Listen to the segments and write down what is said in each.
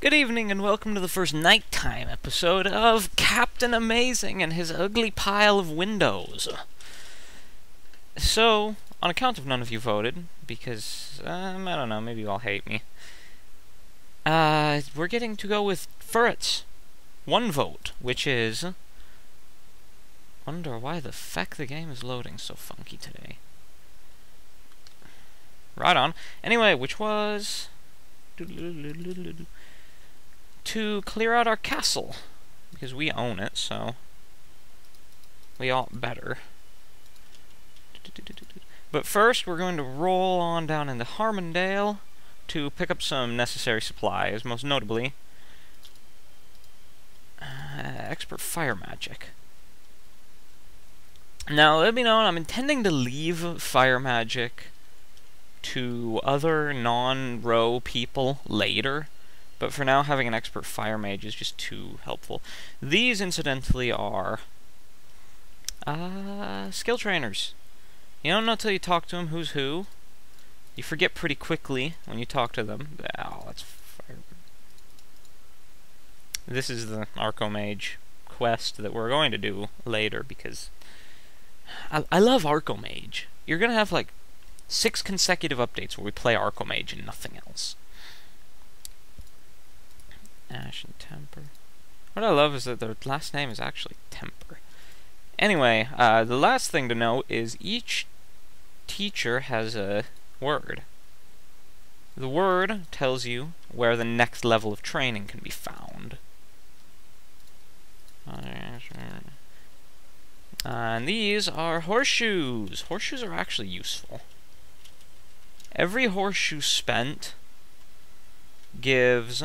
Good evening and welcome to the first nighttime episode of Captain Amazing and his ugly pile of windows. So, on account of none of you voted, because, I don't know, maybe you all hate me, we're getting to go with Ferrets. One vote, which is... Wonder why the feck the game is loading so funky today. Right on. Anyway, which was... to clear out our castle, because we own it, so we ought better. But first, we're going to roll on down into Harmondale to pick up some necessary supplies, most notably expert fire magic. Now, let me know, I'm intending to leave fire magic to other non-row people later. But for now, having an expert fire mage is just too helpful. These, incidentally, are skill trainers. You don't know until you talk to them who's who. You forget pretty quickly when you talk to them. Oh, that's fire. This is the Archomage quest that we're going to do later, because I love Archomage. You're going to have, like, 6 consecutive updates where we play Archomage and nothing else. Ash and Temper. What I love is that their last name is actually Temper. Anyway, the last thing to know is each teacher has a word. The word tells you where the next level of training can be found. And these are horseshoes. Horseshoes are actually useful. Every horseshoe spent gives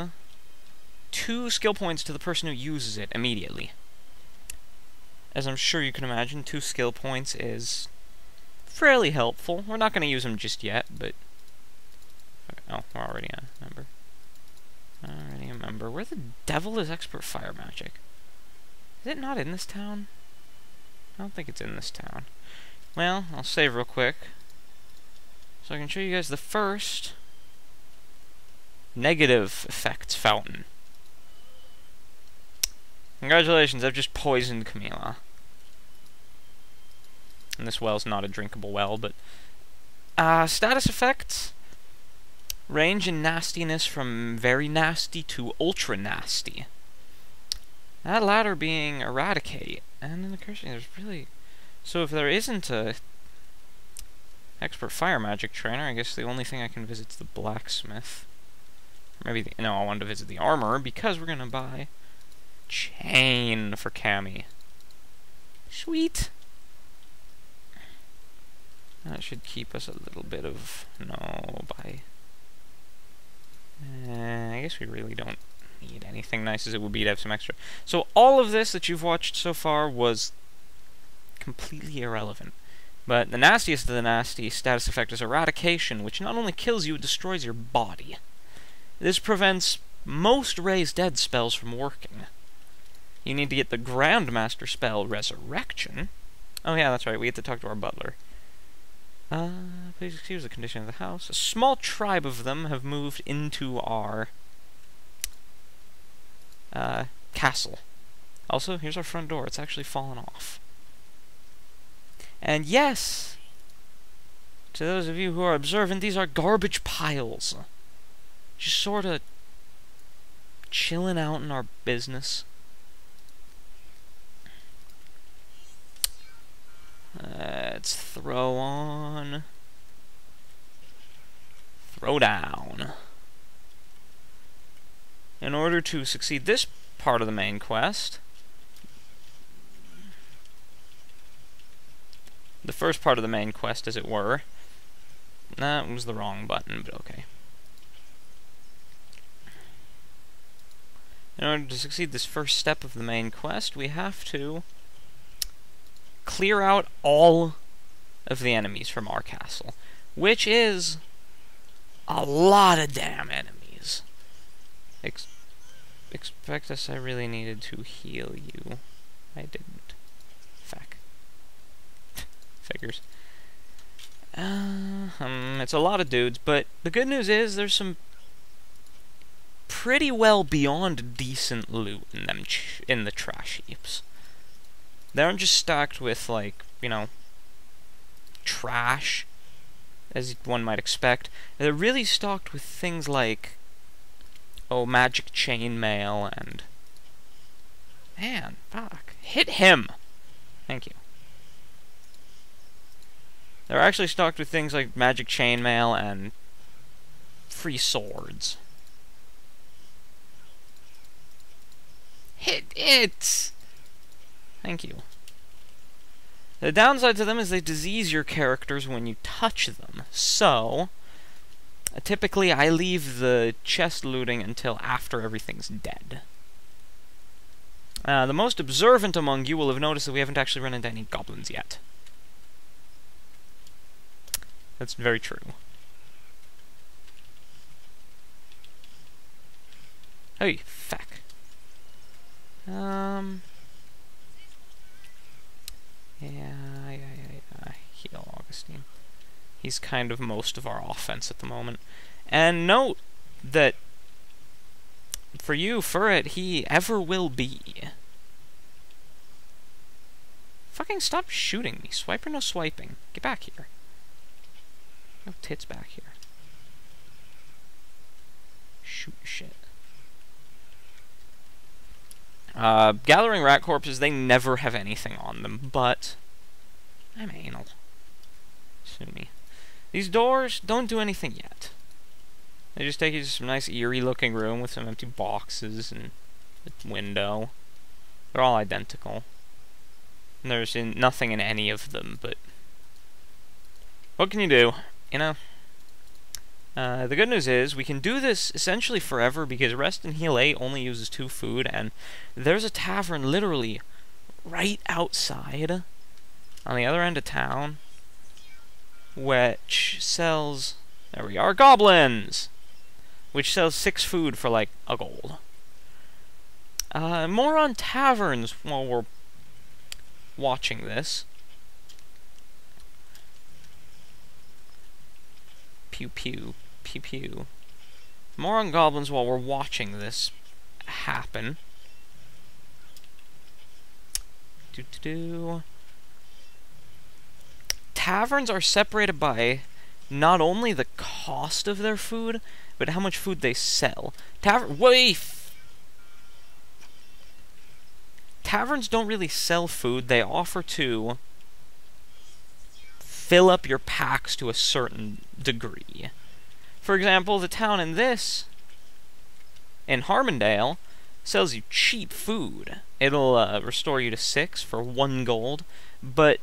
2 skill points to the person who uses it immediately. As I'm sure you can imagine, 2 skill points is fairly helpful. We're not going to use them just yet, but... Oh, we're already a member. Already a member. Where the devil is expert fire magic? Is it not in this town? I don't think it's in this town. Well, I'll save real quick, so I can show you guys the first negative effects fountain. Congratulations, I've just poisoned Camila. And this well's not a drinkable well, but... status effects range in nastiness from very nasty to ultra nasty. That latter being eradicate. And in the cursing, there's really... So if there isn't a expert fire magic trainer, I guess the only thing I can visit is the blacksmith. Maybe the... No, I wanted to visit the armorer, because we're gonna buy... chain for Cammy. Sweet. That should keep us a little bit of... No, by... I guess we really don't need anything nice as it would be to have some extra. So all of this that you've watched so far was completely irrelevant. But the nastiest of the nasty status effect is Eradication, which not only kills you, it destroys your body. This prevents most raised dead spells from working. You need to get the Grandmaster spell, Resurrection. Oh yeah, that's right, we have to talk to our butler. Please excuse the condition of the house. A small tribe of them have moved into our castle. Also, here's our front door. It's actually fallen off. And yes, to those of you who are observant, these are garbage piles. Just sort of chilling out in our business. Let's throw on... Throw down. In order to succeed this part of the main quest... The first part of the main quest, as it were... That was the wrong button, but okay. In order to succeed this first step of the main quest, we have to... clear out all of the enemies from our castle, which is a lot of damn enemies. Expect us, I really needed to heal you. I didn't. Feck. Figures. It's a lot of dudes, but the good news is there's some pretty well beyond decent loot in them in the trash heaps. They aren't just stacked with, like, you know, trash, as one might expect. They're really stocked with things like, oh, magic chainmail and... Man, fuck. Hit him! Thank you. They're actually stocked with things like magic chainmail and free swords. Hit it! Thank you. The downside to them is they disease your characters when you touch them. So, typically I leave the chest looting until after everything's dead. The most observant among you will have noticed that we haven't actually run into any goblins yet. That's very true. Hey, fuck. Yeah. Heal Augustine. He's kind of most of our offense at the moment. And note that for you, Furret, he ever will be. Fucking stop shooting me. Swipe or no swiping? Get back here. No tits back here. Shoot shit. Gathering rat corpses, they never have anything on them, but I'm anal. Sue me. These doors don't do anything yet. They just take you to some nice eerie looking room with some empty boxes and a window. They're all identical. And there's nothing in any of them, but what can you do? You know? The good news is, we can do this essentially forever because Rest and Heal 8 only uses 2 food, and there's a tavern literally right outside, on the other end of town, which sells, there we are, goblins! Which sells 6 food for like a gold. More on taverns while we're watching this. Pew pew. Pew pew. More on goblins while we're watching this happen. Taverns are separated by not only the cost of their food, but how much food they sell. Taverns don't really sell food. They offer to fill up your packs to a certain degree. For example, the town in Harmondale, sells you cheap food. It'll restore you to 6 for 1 gold, but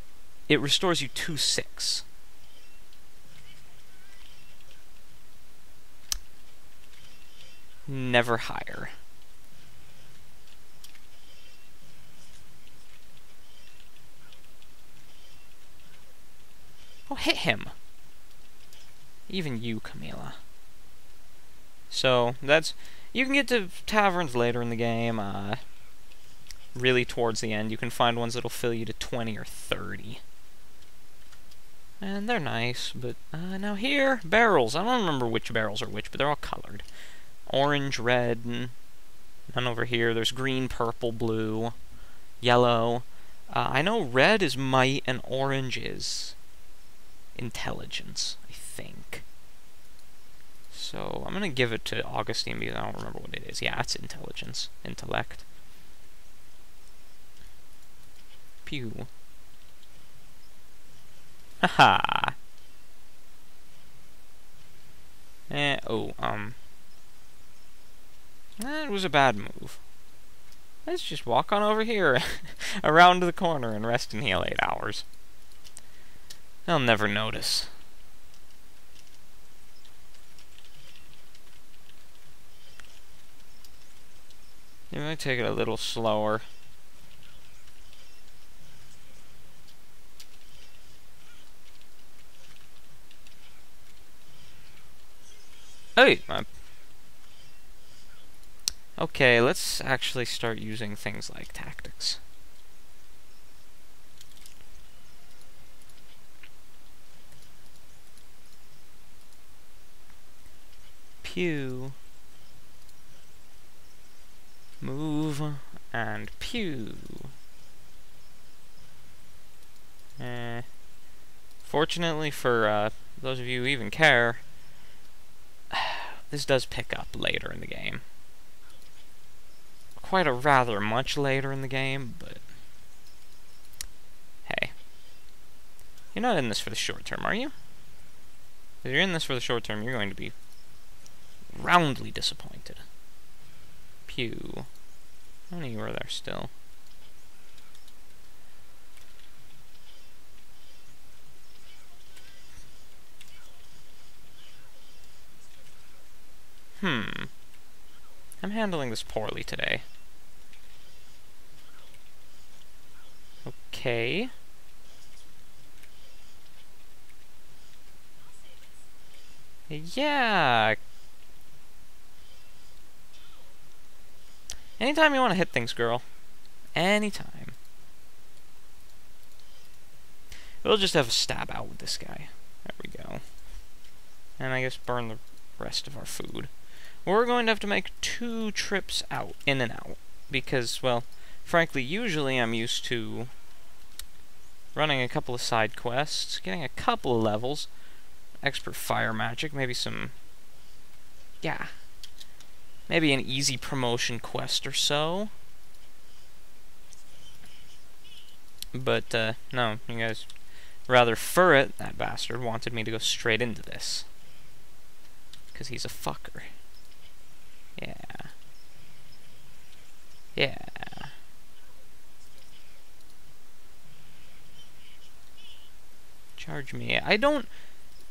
it restores you to 6. Never higher. Oh, hit him. Even you, Camila. So, that's... You can get to taverns later in the game, really towards the end. You can find ones that'll fill you to 20 or 30. And they're nice, but, now here, barrels. I don't remember which barrels are which, but they're all colored. Orange, red, and none over here. There's green, purple, blue, yellow. I know red is might and orange is intelligence, I think. So, I'm gonna give it to Augustine because I don't remember what it is. Yeah, it's intelligence. Intellect. Pew. Haha. That was a bad move. Let's just walk on over here, around the corner, and rest and heal 8 hours. They'll never notice. You might take it a little slower. Hey! Okay, let's actually start using things like tactics. Pew. Move, and pew. Fortunately for those of you who even care, this does pick up later in the game. Quite a rather much later in the game, but hey. You're not in this for the short term, are you? If you're in this for the short term, you're going to be roundly disappointed. Pew. How many were there still? I'm handling this poorly today. Okay. Yeah. Anytime you want to hit things, girl. Anytime. We'll just have a stab out with this guy. There we go. And I guess burn the rest of our food. We're going to have to make 2 trips out, in and out. Because, well, frankly, usually I'm used to running a couple of side quests, getting a couple of levels, expert fire magic, maybe some... yeah. Maybe an easy promotion quest or so. But, no, you guys... rather Furret, that bastard, wanted me to go straight into this. Because he's a fucker. Yeah. Yeah. Charge me. I don't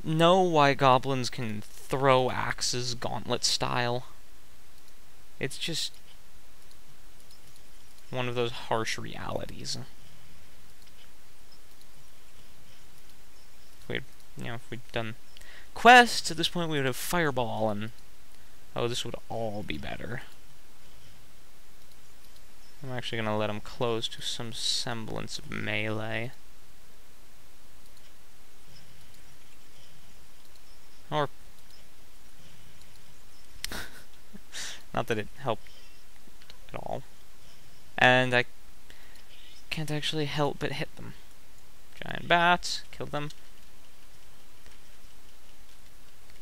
know why goblins can throw axes gauntlet style. It's just one of those harsh realities. If we'd done quests at this point, we would have fireball and oh, this would all be better. I'm actually gonna let him close to some semblance of melee. Or not that it helped at all. And I can't actually help but hit them. Giant bats, kill them.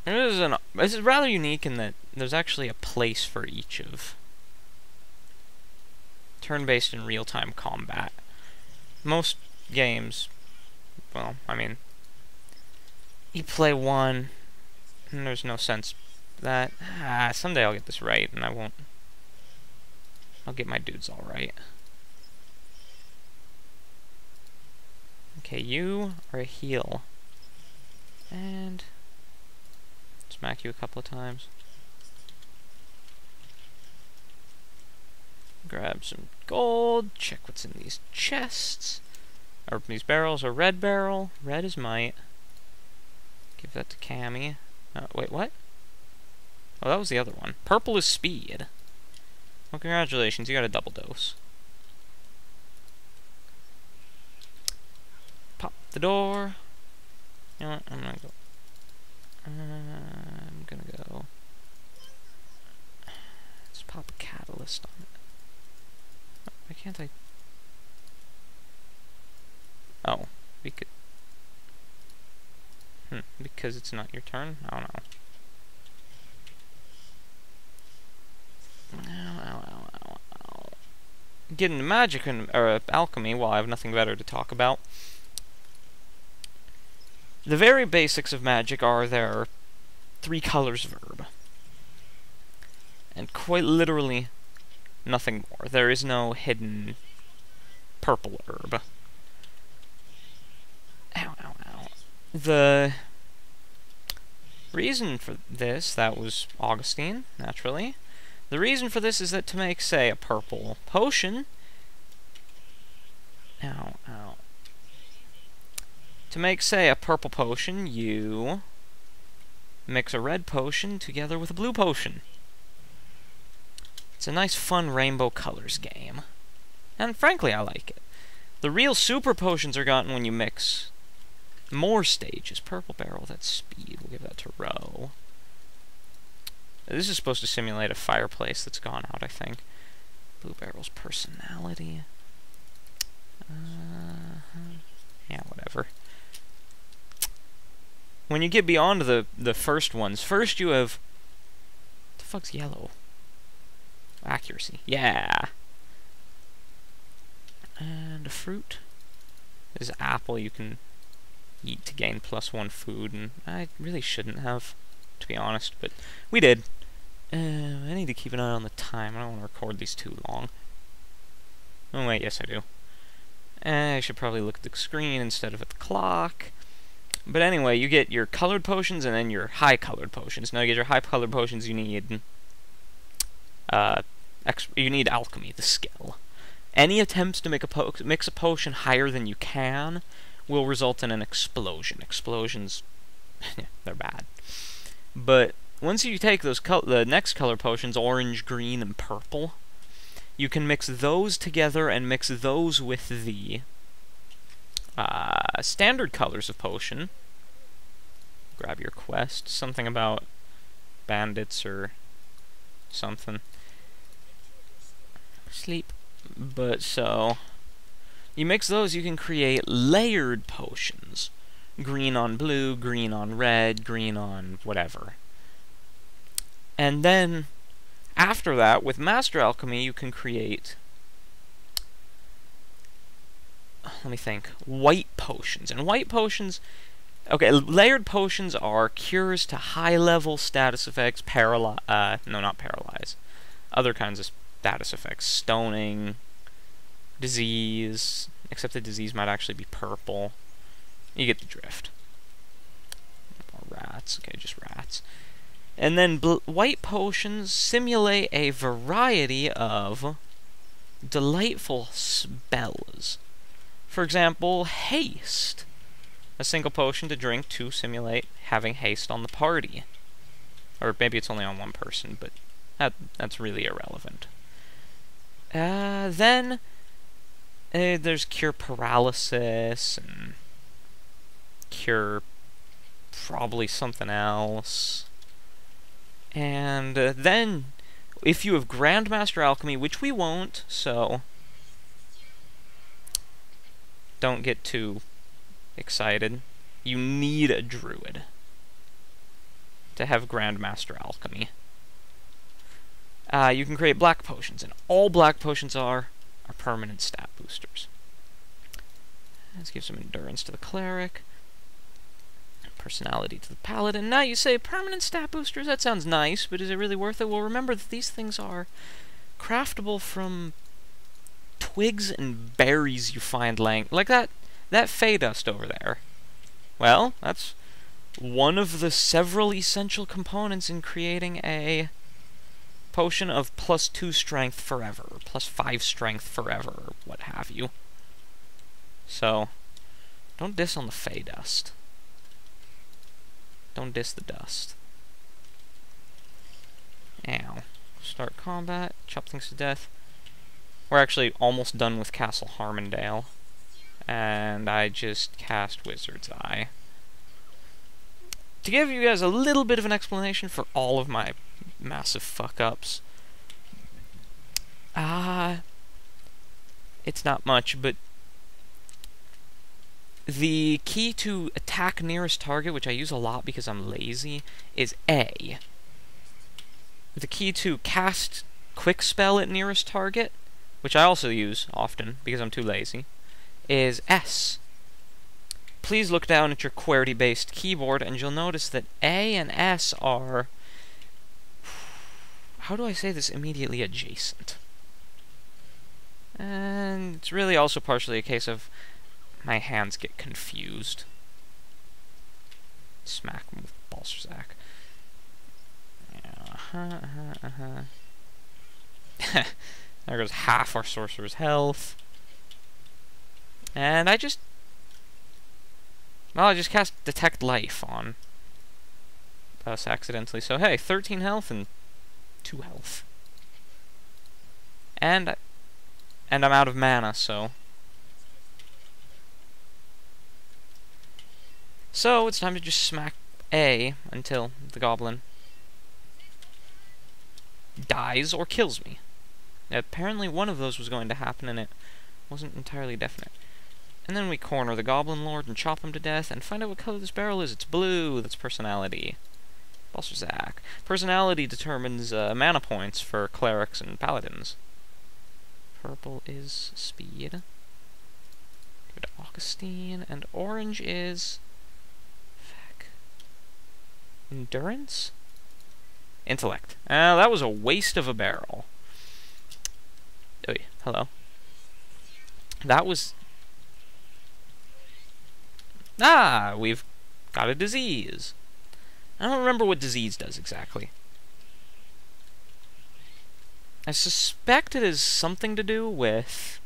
This is rather unique in that there's actually a place for each of turn-based and real-time combat. Most games, well, I mean, you play one, and there's no sense that, someday I'll get this right, and I'll get my dudes all right. Okay, you are a heal. And smack you a couple of times. Grab some gold, check what's in these chests. Or these barrels. A red barrel. Red is might. Give that to Cammy. Wait, what? Oh, that was the other one. Purple is speed. Well, congratulations, you got a double dose. Pop the door. You know what? I'm gonna go. Let's pop a catalyst on it. Why can't I? Oh, because it's not your turn? I don't know. Ow. Get into magic or alchemy while I have nothing better to talk about. The very basics of magic are there are 3 colors of herb. And quite literally nothing more. There is no hidden purple herb. Ow. The reason for this, that was Augustine, naturally. The reason for this is that to make, say, a purple potion... Ow. To make, say, a purple potion, you mix a red potion together with a blue potion. It's a nice, fun rainbow colors game. And frankly, I like it. The real super potions are gotten when you mix more stages. Purple barrel, that's speed. We'll give that to Row. This is supposed to simulate a fireplace that's gone out, I think. Blue Barrel's personality. Yeah, whatever. When you get beyond the first ones, first you have... What the fuck's yellow? Accuracy. Yeah! And a fruit. This is apple you can eat to gain +1 food, and I really shouldn't have, to be honest, but we did. I need to keep an eye on the time. I don't want to record these too long. Oh wait, yes I do. I should probably look at the screen instead of at the clock. But anyway, you get your colored potions and then your high-colored potions. Now to get your high-colored potions, you need alchemy, the skill. Any attempts to mix a potion higher than you can will result in an explosion. Explosions, they're bad. But once you take those the next color potions, orange, green, and purple, you can mix those together and mix those with the standard colors of potion. Grab your quest, something about bandits or something. Sleep. But so, you mix those, you can create layered potions. Green on blue, green on red, green on whatever. And then, after that, with Master Alchemy, you can create, let me think, white potions. And white potions, okay, layered potions are cures to high-level status effects, no, not paralyze, other kinds of status effects, stoning, disease, except the disease might actually be purple. You get the drift. More rats, okay, just rats. And then white potions simulate a variety of delightful spells. For example, haste. A single potion to drink to simulate having haste on the party. Or maybe it's only on one person, but that's really irrelevant. Then there's cure paralysis and cure probably something else. And then if you have Grandmaster Alchemy, which we won't, so don't get too excited. You need a druid to have Grandmaster Alchemy. You can create black potions, and all black potions are permanent stat boosters. Let's give some endurance to the cleric, personality to the paladin. Now you say, permanent stat boosters, that sounds nice, but is it really worth it? Well, remember that these things are craftable from twigs and berries you find laying, like that fey dust over there. Well, that's one of the several essential components in creating a potion of +2 strength forever, or +5 strength forever, or what have you. So, don't diss on the fey dust. Don't diss the dust. Ow. Start combat, chop things to death. We're actually almost done with Castle Harmondale. And I just cast Wizard's Eye. To give you guys a little bit of an explanation for all of my massive fuck-ups. It's not much, but the key to attack nearest target, which I use a lot because I'm lazy, is A. The key to cast quick spell at nearest target, which I also use often because I'm too lazy, is S. Please look down at your QWERTY-based keyboard and you'll notice that A and S are, how do I say this, immediately adjacent. And it's really also partially a case of my hands get confused. Smack him with Balsac. There goes half our sorcerer's health. And I just cast Detect Life on us accidentally. So hey, 13 health and 2 health. And I'm out of mana, so it's time to just smack A until the goblin dies or kills me. apparently one of those was going to happen, and it wasn't entirely definite. And then we corner the Goblin Lord and chop him to death, and find out what color this barrel is. It's blue. That's personality. Balthazar. Personality determines mana points for clerics and paladins. Purple is speed. Go to Augustine, and orange is... Fuck. Endurance? Intellect. That was a waste of a barrel. Oy, hello. That was... Ah, we've got a disease. I don't remember what disease does exactly. I suspect it has something to do with...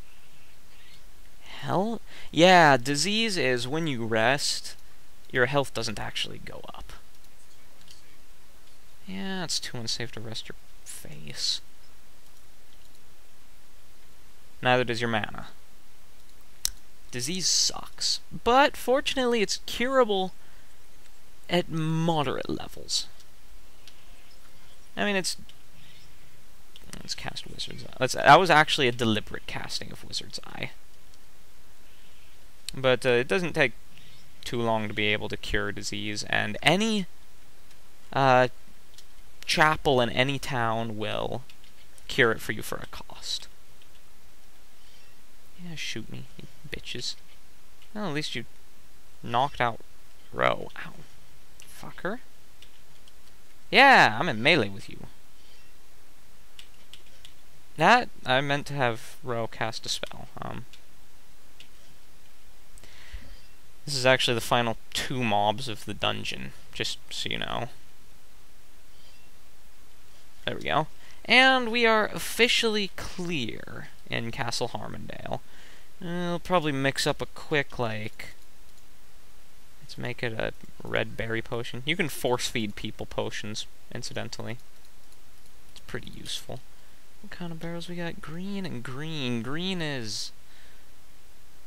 Hell? Yeah, disease is when you rest, your health doesn't actually go up. Yeah, it's too unsafe to rest your face. Neither does your mana. Disease sucks, but fortunately it's curable at moderate levels. I mean, let's cast Wizard's Eye. That was actually a deliberate casting of Wizard's Eye. But it doesn't take too long to be able to cure disease, and any chapel in any town will cure it for you for a cost. Yeah, shoot me, you bitches. Well, at least you knocked out Ro. Ow. Fucker. Yeah, I'm in melee with you. That, I meant to have Ro cast a spell. This is actually the final 2 mobs of the dungeon, just so you know. There we go. And we are officially clear in Castle Harmondale. I'll probably mix up a quick, like... Let's make it a red berry potion. You can force feed people potions, incidentally. It's pretty useful. What kind of barrels we got? Green and green. Green is...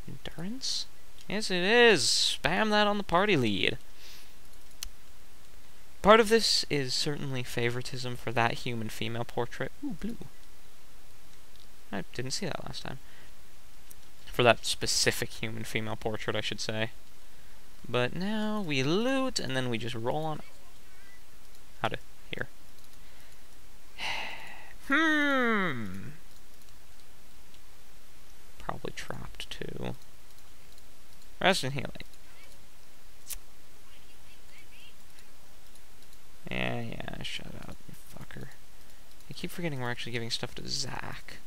Endurance? Yes, it is! Spam that on the party lead. Part of this is certainly favoritism for that human female portrait. Ooh, blue. I didn't see that last time. For that specific human female portrait, I should say. But now we loot, and then we just roll on... Out of here. Probably trapped, too. Rest and healing. Yeah, shut up, you fucker. I keep forgetting we're actually giving stuff to Zach.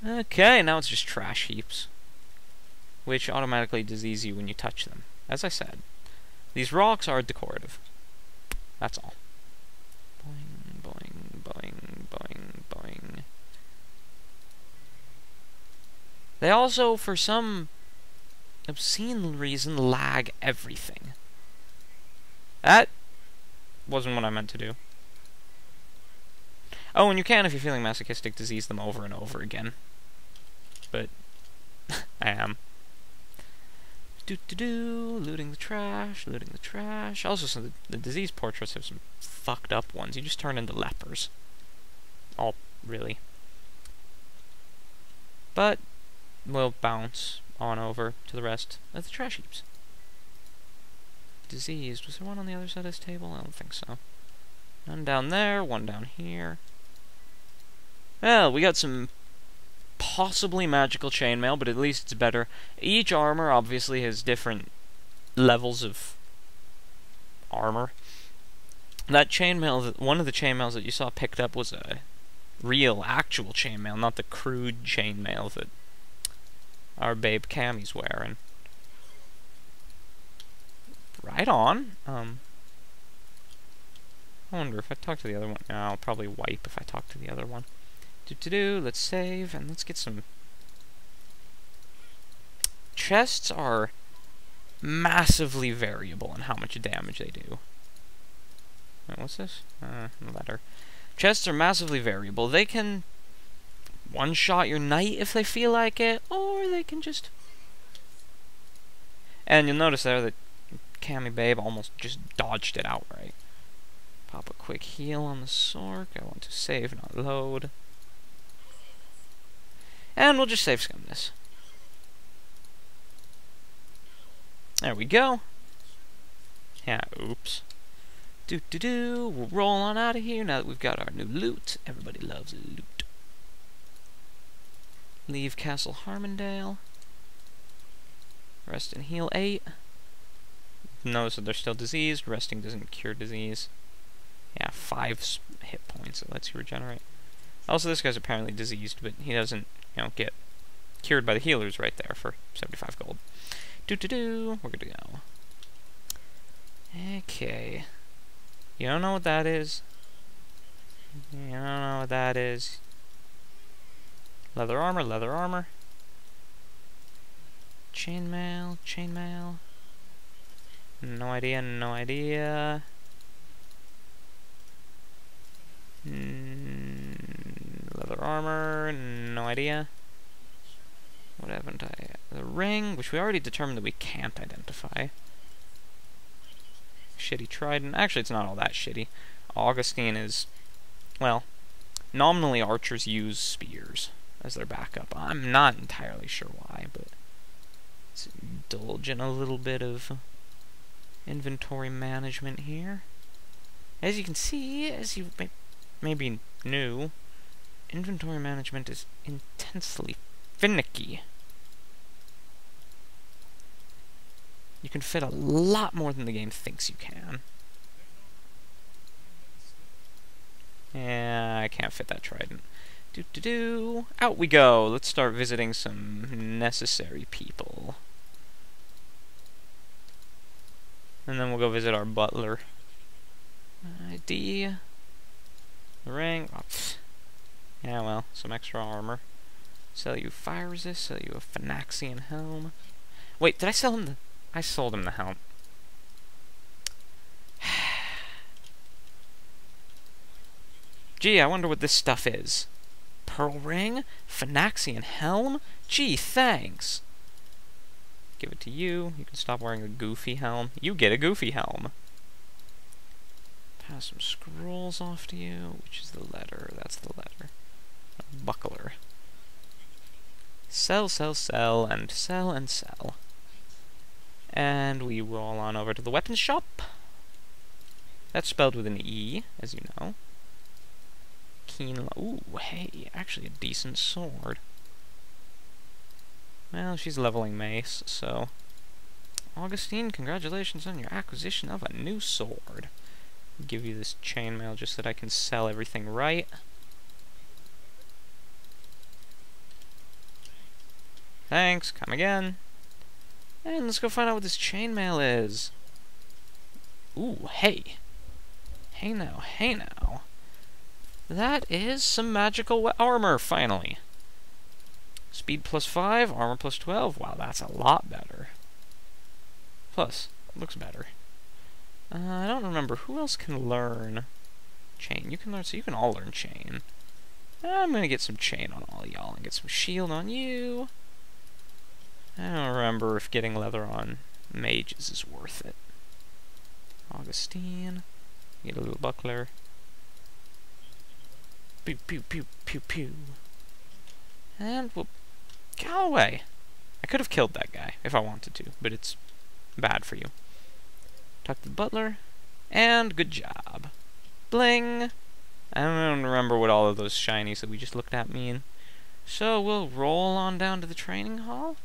Okay, now it's just trash heaps. Which automatically disease you when you touch them. As I said, these rocks are decorative. That's all. Boing, boing, boing, boing, boing. They also, for some obscene reason, lag everything. That wasn't what I meant to do. Oh, and you can, if you're feeling masochistic, disease them over and over again. But I am. Looting the trash, looting the trash. Also, some the disease portraits have some fucked up ones. You just turn into lepers. All, really. But we'll bounce on over to the rest of the trash heaps. Diseased. Was there one on the other side of this table? I don't think so. One down there, one down here. Well, we got some possibly magical chainmail, but at least it's better. Each armor obviously has different levels of armor. That chainmail, one of the chainmails that you saw picked up was a real, actual chainmail, not the crude chainmail that our babe Cammy's wearing. Right on. I wonder if I talk to the other one. No, I'll probably wipe if I talk to the other one. Let's save, and let's get some... Chests are massively variable in how much damage they do. Wait, what's this? Letter. Chests are massively variable. They can one-shot your knight if they feel like it, or they can just... And you'll notice there that Cammy Babe almost just dodged it outright. Pop a quick heal on the Sork. I want to save, not load. And we'll just save scum this. There we go. Yeah, oops. We'll roll on out of here now that we've got our new loot. Everybody loves loot. Leave Castle Harmondale. Rest and heal 8. Notice that they're still diseased. Resting doesn't cure disease. Yeah, 5 hit points. It lets you regenerate. Also, this guy's apparently diseased, but he doesn't, get cured by the healers right there for 75 gold. We're good to go. Okay. You don't know what that is? You don't know what that is? Leather armor, leather armor. Chainmail, chainmail. No idea, no idea. Leather armor, no idea. What haven't I? The ring, which we already determined that we can't identify. Shitty trident. Actually, it's not all that shitty. Augustine is, well, nominally archers use spears as their backup. I'm not entirely sure why, but let's indulge in a little bit of inventory management here. As you can see, as you maybe knew, inventory management is intensely finicky. You can fit a lot more than the game thinks you can. Yeah, I can't fit that trident. Out we go! Let's start visiting some necessary people. And then we'll go visit our butler. ID. The ring. Oh, yeah, well, some extra armor. Sell you fire resist, sell you a Phynaxian helm. Wait, did I sell him the... I sold him the helm. Gee, I wonder what this stuff is. Pearl ring? Phynaxian helm? Gee, thanks. Give it to you. You can stop wearing a goofy helm. You get a goofy helm. Pass some scrolls off to you. Which is the letter? That's the letter. A buckler. Sell, sell, sell, and sell, and sell. And we roll on over to the weapons shop. That's spelled with an E, as you know. Ooh, hey, actually a decent sword. Well, she's leveling mace, so... Augustine, congratulations on your acquisition of a new sword. I'll give you this chainmail just so that I can sell everything right. Thanks, come again. And let's go find out what this chainmail is. Ooh, hey. Hey now, hey now. That is some magical armor, finally. Speed plus 5, armor plus 12. Wow, that's a lot better. Plus, it looks better. I don't remember. Who else can learn chain? You can learn, so you can all learn chain. I'm gonna get some chain on all y'all and get some shield on you. I don't remember if getting leather on mages is worth it. Augustine. Get a little buckler. Pew, pew, pew, pew, pew. And we'll go away. I could have killed that guy if I wanted to, but it's bad for you. Talk to the butler. And good job. Bling! I don't remember what all of those shinies that we just looked at mean. So we'll roll on down to the training hall.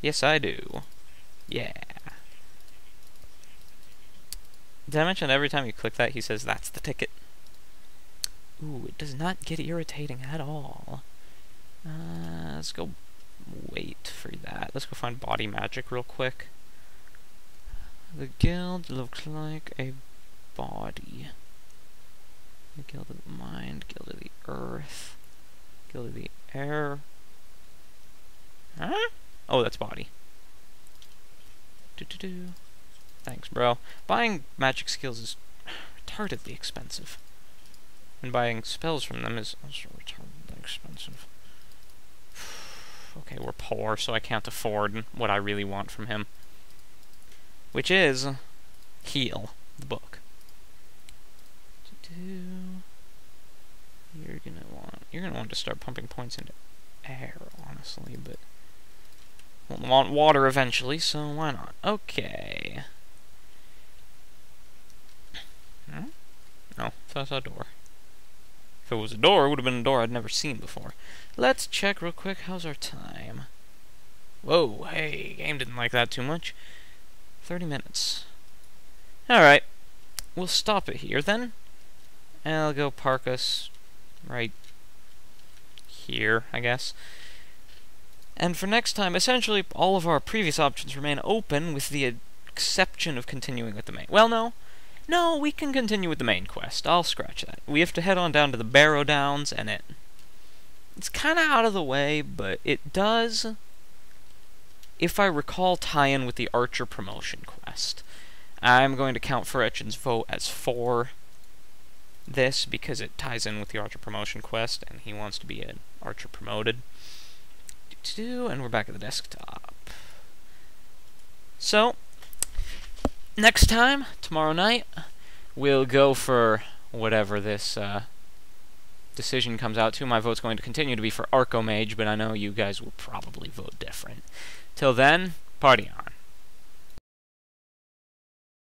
Yes, I do. Yeah. Did I mention that every time you click that, he says, that's the ticket? Ooh, it does not get irritating at all. Let's go wait for that. Let's go find body magic real quick. The guild looks like a body. The guild of the mind, guild of the earth, guild of the air. Huh? Oh, that's body. Thanks, bro. Buying magic skills is retardedly expensive. And buying spells from them is also retardedly expensive. Okay, we're poor, so I can't afford what I really want from him. Which is... Heal, the book. you're going to want to start pumping points into air, honestly, but we'll want water eventually, so why not? Okay. Hmm? No, that's a door. If it was a door, it would have been a door I'd never seen before. Let's check real quick. How's our time? Whoa, hey, game didn't like that too much. 30 minutes. Alright, we'll stop it here then. And I'll go park us right here, I guess. And for next time, essentially, all of our previous options remain open with the exception of continuing with the main. Well, no. No, we can continue with the main quest. I'll scratch that. We have to head on down to the Barrow Downs, and it's kind of out of the way, but it does, if I recall, tie in with the Archer promotion quest. I'm going to count Furchin's vote as for this, because it ties in with the Archer promotion quest, and he wants to be an Archer promoted. And we're back at the desktop. So, next time, tomorrow night, we'll go for whatever this decision comes out to. My vote's going to continue to be for Archomage, but I know you guys will probably vote different. Till then, party on.